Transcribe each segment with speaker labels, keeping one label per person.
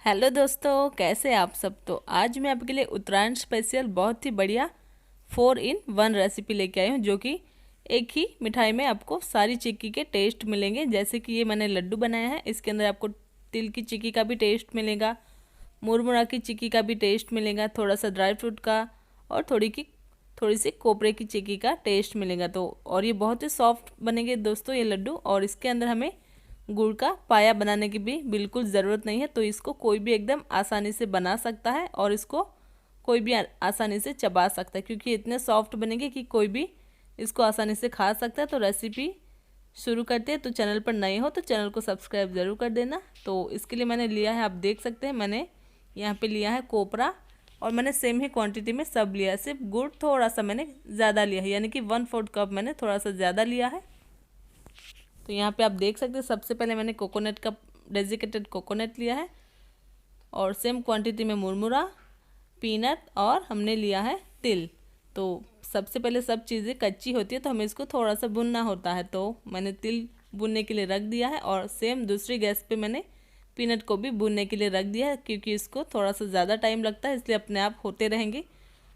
Speaker 1: Hello दोस्तों, कैसे हैं आप सब। तो आज मैं आपके लिए उत्तरायण स्पेशल बहुत ही बढ़िया 4 in 1 रेसिपी लेके आई हूँ, जो कि एक ही मिठाई में आपको सारी चिक्की के टेस्ट मिलेंगे। जैसे कि ये मैंने लड्डू बनाया है, इसके अंदर आपको तिल की चिक्की का भी टेस्ट मिलेगा, मुरमुरा की चिक्की का भी टेस्ट मिलेगा, थोड़ा सा ड्राई फ्रूट का और थोड़ी सी कोपरे की चिक्की का टेस्ट मिलेगा। तो और ये बहुत ही सॉफ्ट बनेंगे दोस्तों ये लड्डू। और इसके अंदर हमें गुड़ का पाया बनाने की भी बिल्कुल ज़रूरत नहीं है, तो इसको कोई भी एकदम आसानी से बना सकता है और इसको कोई भी आसानी से चबा सकता है, क्योंकि इतने सॉफ्ट बनेंगे कि कोई भी इसको आसानी से खा सकता है। तो रेसिपी शुरू करते हैं। तो चैनल पर नए हो तो चैनल को सब्सक्राइब ज़रूर कर देना। तो इसके लिए मैंने लिया है, आप देख सकते हैं, मैंने यहाँ पे लिया है कोपरा, और मैंने सेम ही क्वांटिटी में सब लिया है। सिर्फ गुड़ थोड़ा सा मैंने ज़्यादा लिया है, यानी कि 1/4 कप मैंने थोड़ा सा ज़्यादा लिया है। तो यहाँ पे आप देख सकते हैं, सबसे पहले मैंने कोकोनट का डेजिकेटेड कोकोनट लिया है, और सेम क्वांटिटी में मुरमुरा, पीनट, और हमने लिया है तिल। तो सबसे पहले सब चीज़ें कच्ची होती है तो हमें इसको थोड़ा सा भुनना होता है। तो मैंने तिल भुनने के लिए रख दिया है, और सेम दूसरी गैस पे मैंने पीनट को भी भुनने के लिए रख दिया है, क्योंकि इसको थोड़ा सा ज़्यादा टाइम लगता है, इसलिए अपने आप होते रहेंगे।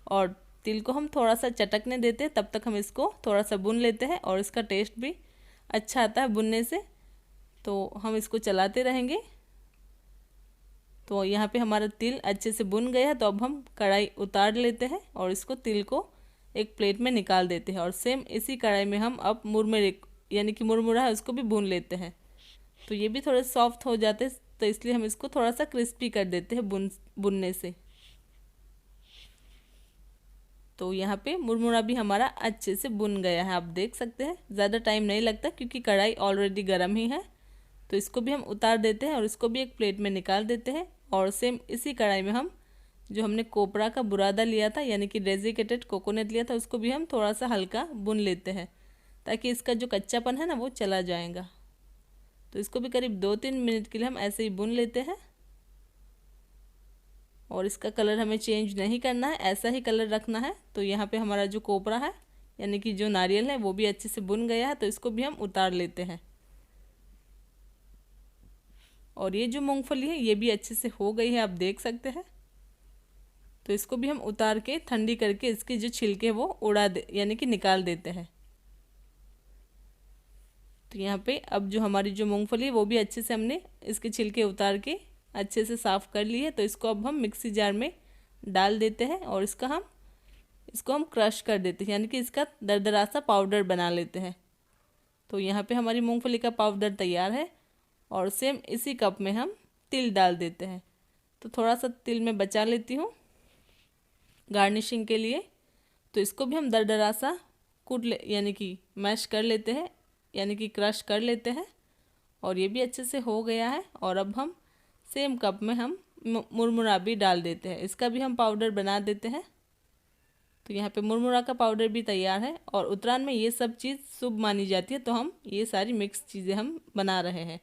Speaker 1: और तिल को हम थोड़ा सा चटकने देते हैं, तब तक हम इसको थोड़ा सा भून लेते हैं, और इसका टेस्ट भी अच्छा आता है भुनने से। तो हम इसको चलाते रहेंगे। तो यहाँ पे हमारा तिल अच्छे से भुन गया है, तो अब हम कढ़ाई उतार लेते हैं और इसको तिल को एक प्लेट में निकाल देते हैं। और सेम इसी कढ़ाई में हम अब मुरमुरे यानी कि मुरमुरा है उसको भी भून लेते हैं। तो ये भी थोड़े सॉफ्ट हो जाते हैं, तो इसलिए हम इसको थोड़ा सा क्रिस्पी कर देते हैं भुनने से। तो यहाँ पे मुरमुरा भी हमारा अच्छे से भुन गया है, आप देख सकते हैं। ज़्यादा टाइम नहीं लगता क्योंकि कढ़ाई ऑलरेडी गर्म ही है। तो इसको भी हम उतार देते हैं और इसको भी एक प्लेट में निकाल देते हैं। और सेम इसी कढ़ाई में हम जो हमने कोपरा का बुरादा लिया था, यानी कि डेजिकेटेड कोकोनट लिया था, उसको भी हम थोड़ा सा हल्का भून लेते हैं, ताकि इसका जो कच्चापन है ना वो चला जाएगा। तो इसको भी करीब 2-3 मिनट के लिए हम ऐसे ही भून लेते हैं। और इसका कलर हमें चेंज नहीं करना है, ऐसा ही कलर रखना है। तो यहाँ पे हमारा जो कोपरा है यानी कि जो नारियल है वो भी अच्छे से भुन गया है, तो इसको भी हम उतार लेते हैं। और ये जो मूंगफली है ये भी अच्छे से हो गई है, आप देख सकते हैं। तो इसको भी हम उतार के ठंडी करके इसके जो छिलके वो उड़ा दे यानी कि निकाल देते हैं। तो यहाँ पे अब जो हमारी जो मूंगफली है वो भी अच्छे से हमने इसके छिलके उतार के अच्छे से साफ़ कर ली है। तो इसको अब हम मिक्सी जार में डाल देते हैं, और इसको हम क्रश कर देते हैं, यानी कि इसका दरदरा सा पाउडर बना लेते हैं। तो यहाँ पे हमारी मूंगफली का पाउडर तैयार है। और सेम इसी कप में हम तिल डाल देते हैं। तो थोड़ा सा तिल मैं बचा लेती हूँ गार्निशिंग के लिए। तो इसको भी हम दरदरा सा यानी कि मैश कर लेते हैं, यानी कि क्रश कर लेते हैं। और ये भी अच्छे से हो गया है। और अब हम सेम कप में हम मुरमुरा भी डाल देते हैं, इसका भी हम पाउडर बना देते हैं। तो यहाँ पे मुरमुरा का पाउडर भी तैयार है। और उत्तरायण में ये सब चीज़ शुभ मानी जाती है, तो हम ये सारी मिक्स चीज़ें हम बना रहे हैं।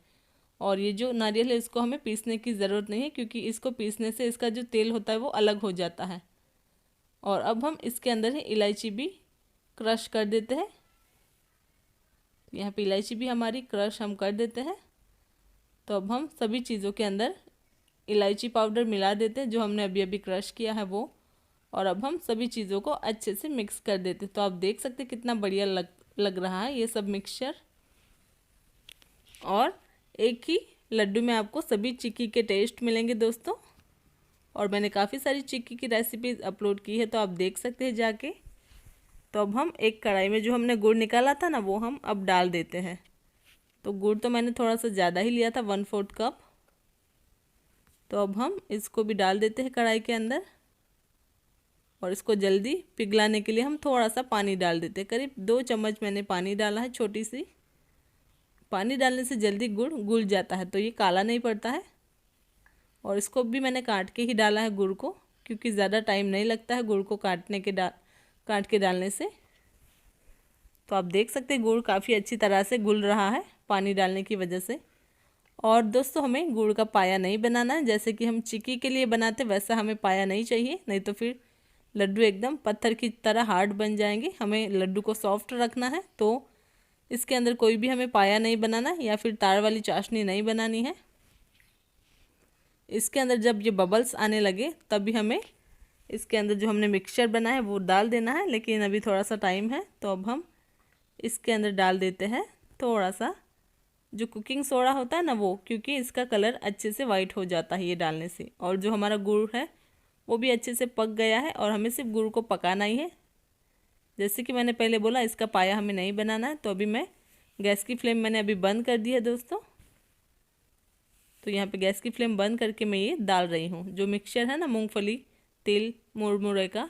Speaker 1: और ये जो नारियल है इसको हमें पीसने की ज़रूरत नहीं है, क्योंकि इसको पीसने से इसका जो तेल होता है वो अलग हो जाता है। और अब हम इसके अंदर ही इलायची भी क्रश कर देते हैं। यहाँ पे इलायची भी हमारी क्रश हम कर देते हैं। तो अब हम सभी चीज़ों के अंदर इलायची पाउडर मिला देते हैं जो हमने अभी अभी क्रश किया है वो। और अब हम सभी चीज़ों को अच्छे से मिक्स कर देते हैं। तो आप देख सकते हैं कितना बढ़िया लग रहा है ये सब मिक्सचर। और एक ही लड्डू में आपको सभी चिक्की के टेस्ट मिलेंगे दोस्तों। और मैंने काफ़ी सारी चिक्की की रेसिपीज़ अपलोड की है, तो आप देख सकते हैं जाके। तो अब हम एक कढ़ाई में जो हमने गुड़ निकाला था ना वो हम अब डाल देते हैं। तो गुड़ तो मैंने थोड़ा सा ज़्यादा ही लिया था, 1/4 कप। तो अब हम इसको भी डाल देते हैं कढ़ाई के अंदर। और इसको जल्दी पिघलाने के लिए हम थोड़ा सा पानी डाल देते हैं, करीब 2 चम्मच मैंने पानी डाला है, छोटी सी। पानी डालने से जल्दी गुड़ घुल जाता है, तो ये काला नहीं पड़ता है। और इसको भी मैंने काट के ही डाला है गुड़ को, क्योंकि ज़्यादा टाइम नहीं लगता है गुड़ को काट के डालने से। तो आप देख सकते हैं गुड़ काफ़ी अच्छी तरह से घुल रहा है पानी डालने की वजह से। और दोस्तों हमें गुड़ का पाया नहीं बनाना है, जैसे कि हम चिक्की के लिए बनाते वैसा हमें पाया नहीं चाहिए, नहीं तो फिर लड्डू एकदम पत्थर की तरह हार्ड बन जाएंगे। हमें लड्डू को सॉफ्ट रखना है। तो इसके अंदर कोई भी हमें पाया नहीं बनाना है, या फिर तार वाली चाशनी नहीं बनानी है। इसके अंदर जब ये बबल्स आने लगे तभी हमें इसके अंदर जो हमने मिक्सचर बनाया है वो डाल देना है, लेकिन अभी थोड़ा सा टाइम है तो अब हम इसके अंदर डाल देते हैं थोड़ा सा जो कुकिंग सोडा होता है ना वो, क्योंकि इसका कलर अच्छे से वाइट हो जाता है ये डालने से। और जो हमारा गुड़ है वो भी अच्छे से पक गया है और हमें सिर्फ गुड़ को पकाना ही है। जैसे कि मैंने पहले बोला इसका पाया हमें नहीं बनाना है। तो अभी मैं गैस की फ्लेम मैंने अभी बंद कर दी है दोस्तों। तो यहाँ पे गैस की फ्लेम बंद करके मैं ये डाल रही हूँ जो मिक्सचर है ना मूंगफली तिल मुरमुरे का,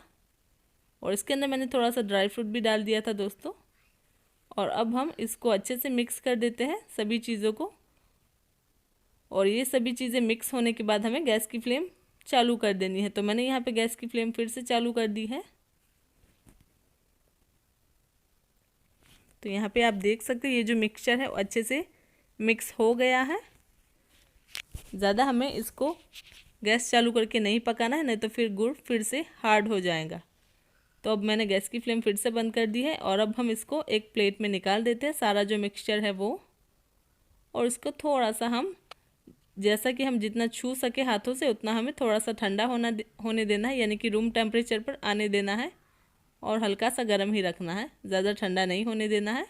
Speaker 1: और इसके अंदर मैंने थोड़ा सा ड्राई फ्रूट भी डाल दिया था दोस्तों। और अब हम इसको अच्छे से मिक्स कर देते हैं सभी चीज़ों को। और ये सभी चीज़ें मिक्स होने के बाद हमें गैस की फ्लेम चालू कर देनी है। तो मैंने यहाँ पे गैस की फ्लेम फिर से चालू कर दी है। तो यहाँ पे आप देख सकते हैं ये जो मिक्सचर है वो अच्छे से मिक्स हो गया है। ज़्यादा हमें इसको गैस चालू करके नहीं पकाना है, नहीं तो फिर गुड़ फिर से हार्ड हो जाएगा। तो अब मैंने गैस की फ्लेम फिर से बंद कर दी है और अब हम इसको एक प्लेट में निकाल देते हैं सारा जो मिक्सचर है वो। और इसको थोड़ा सा हम जैसा कि हम जितना छू सके हाथों से उतना हमें थोड़ा सा ठंडा होने देना है, यानी कि रूम टेम्परेचर पर आने देना है और हल्का सा गर्म ही रखना है, ज़्यादा ठंडा नहीं होने देना है।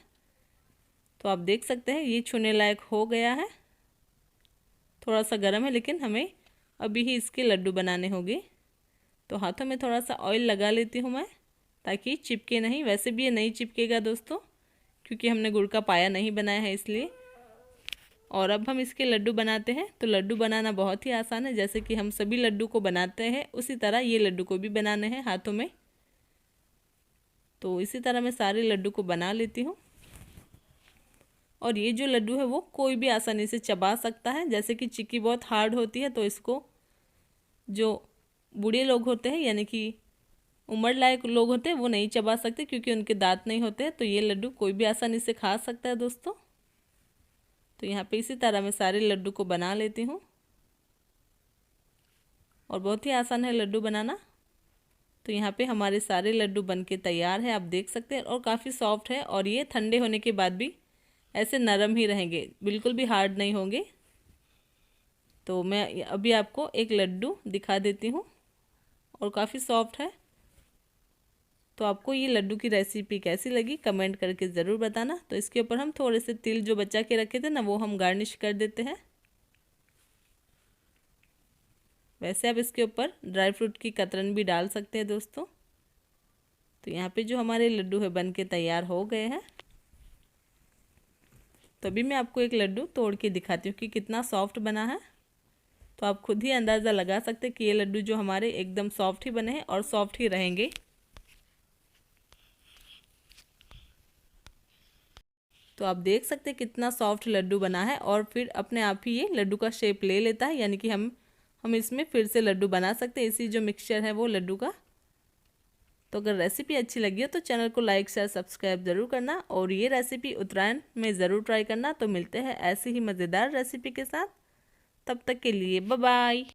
Speaker 1: तो आप देख सकते हैं ये छूने लायक हो गया है। थोड़ा सा गर्म है लेकिन हमें अभी ही इसके लड्डू बनाने होंगे। तो हाथों में थोड़ा सा ऑयल लगा लेती हूँ मैं ताकि चिपके नहीं। वैसे भी ये नहीं चिपकेगा दोस्तों क्योंकि हमने गुड़ का पाया नहीं बनाया है इसलिए। और अब हम इसके लड्डू बनाते हैं। तो लड्डू बनाना बहुत ही आसान है, जैसे कि हम सभी लड्डू को बनाते हैं उसी तरह ये लड्डू को भी बनाने हैं हाथों में। तो इसी तरह मैं सारे लड्डू को बना लेती हूँ। और ये जो लड्डू है वो कोई भी आसानी से चबा सकता है। जैसे कि चिक्की बहुत हार्ड होती है तो इसको जो बूढ़े लोग होते हैं यानी कि उम्र लायक लोग होते हैं वो नहीं चबा सकते क्योंकि उनके दांत नहीं होते हैं। तो ये लड्डू कोई भी आसानी से खा सकता है दोस्तों। तो यहाँ पे इसी तरह मैं सारे लड्डू को बना लेती हूँ और बहुत ही आसान है लड्डू बनाना। तो यहाँ पे हमारे सारे लड्डू बनके तैयार है, आप देख सकते हैं। और काफ़ी सॉफ्ट है और ये ठंडे होने के बाद भी ऐसे नरम ही रहेंगे, बिल्कुल भी हार्ड नहीं होंगे। तो मैं अभी आपको एक लड्डू दिखा देती हूँ और काफ़ी सॉफ्ट है। तो आपको ये लड्डू की रेसिपी कैसी लगी कमेंट करके ज़रूर बताना। तो इसके ऊपर हम थोड़े से तिल जो बचा के रखे थे ना वो हम गार्निश कर देते हैं। वैसे आप इसके ऊपर ड्राई फ्रूट की कतरन भी डाल सकते हैं दोस्तों। तो यहाँ पे जो हमारे लड्डू है बन के तैयार हो गए हैं। तो अभी मैं आपको एक लड्डू तोड़ के दिखाती हूँ कि कितना सॉफ्ट बना है। तो आप खुद ही अंदाज़ा लगा सकते हैं कि ये लड्डू जो हमारे एकदम सॉफ्ट ही बने हैं और सॉफ्ट ही रहेंगे। तो आप देख सकते हैं कितना सॉफ्ट लड्डू बना है और फिर अपने आप ही ये लड्डू का शेप ले लेता है, यानी कि हम इसमें फिर से लड्डू बना सकते हैं इसी जो मिक्सचर है वो लड्डू का। तो अगर रेसिपी अच्छी लगी हो तो चैनल को लाइक शेयर सब्सक्राइब ज़रूर करना और ये रेसिपी उत्तरायण में ज़रूर ट्राई करना। तो मिलते हैं ऐसी ही मज़ेदार रेसिपी के साथ, तब तक के लिए बाय बाय।